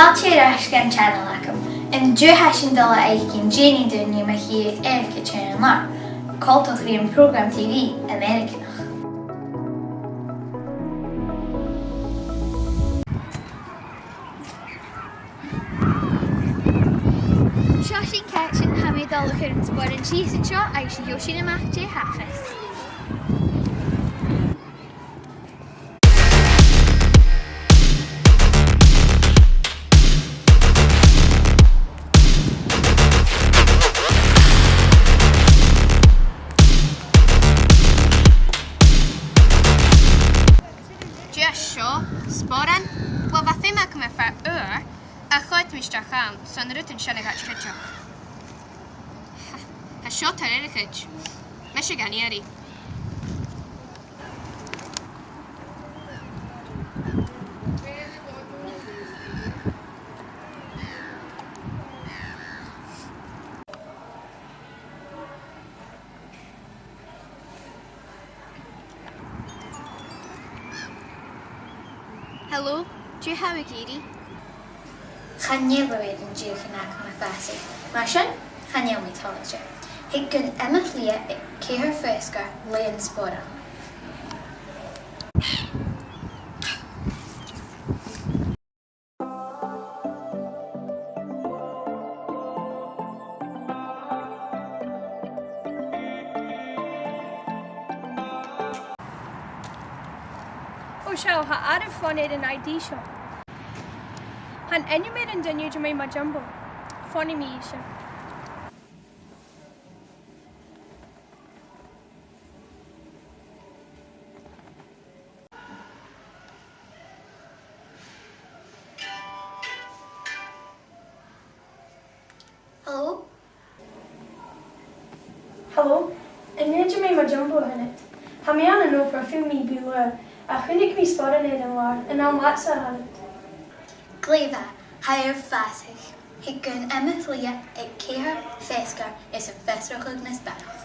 Fáilte gan channel acham. In dúthaisin dul éigean Jenny dúine a chiad Airgead sin an lá. Cultach an program TV Americanach. Seo sin ceitsin ha mé dul chuir an Spòran síos an seo agus sin sin amach dé hafas. Spòran, wel fa thema cym effa a chod mis da cham, so yn rydyn sian ag at chydioch. Ha sio tar erchyd, mes gan i eri. Hello, do you have a giddy? Chanye bywyd yn diw chynach am y ffasi. Mae sy'n chanye am mythology. Hig gyn emych lia ceir ffysgar le yn Spòran. O siaw, ha araf ffoniad yn ID sio. Han enw me'r yn dynnu jymau ma jumbo. Ffoni mi eisiau. Hello? Helo, enw jymau ma jumbo hynny. Ha mi an yn o perfum mi bilwa. A chynnig mi Spòran yn war, yn am latsa hannet. Gleifa, hair fasig. Hig gyn emych lia ceir ffysgar is yn fesrach agnes barach.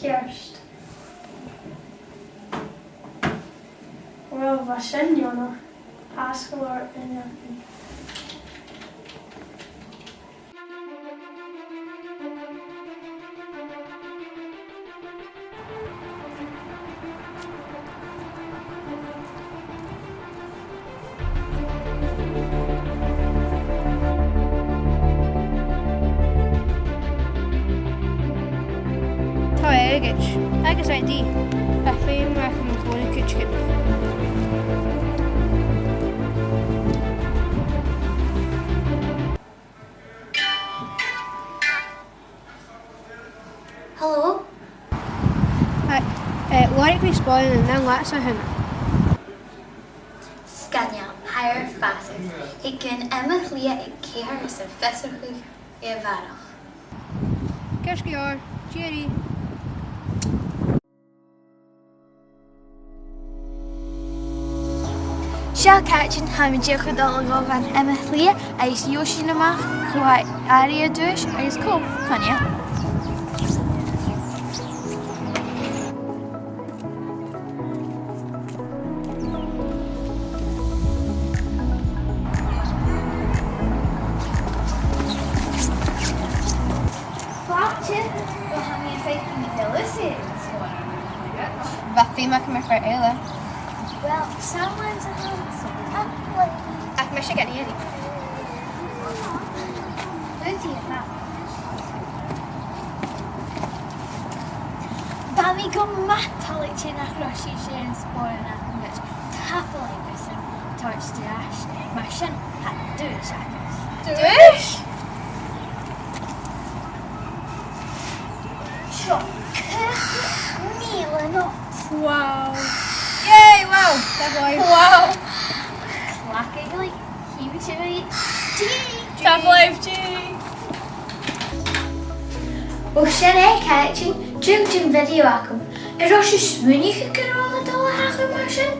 Kerst. Wel, fa sy'n yno. Asgol o'r yn ydyn. Airgead, agus ID, a féim rach yn ffôn y cwtchgyn. Hello? Warig mi Spòran yn am latsa hynna. Scania, hair fasig. Hig gyn emych lia ceir is yn fesrach agnes barach. Kersky oor, Jerry. Seo ceitsin ha mi diolch dul go fan emych lia agus Yosin amach chwa aria dúis agus cóp, Tanya. Fáilte go ha mi féici mi delusi yn Spòran. Fa thema cym effa eile. Well, someone's a handsome. Ac mes gan i eri. Lydi yna. Da mi go matol I ti'n achrosi sy'n Spòran ac yn gach. Tafel I bys yn torch dy ash. Mae sy'n had dwys agos. Dwys? Sio, mil yn not. Wow. Yay, wow! Tabloid. Wow. Clac I gili. Hiwi sy'n mynd. Top life G. O sy'n ceitsin, drwg dyn fideo acw. Os yw smwni chi gyrol y dol a hachw mar sy'n?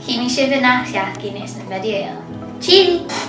Hi mi sy'n fy nach iach gynes yn fideo. Chille!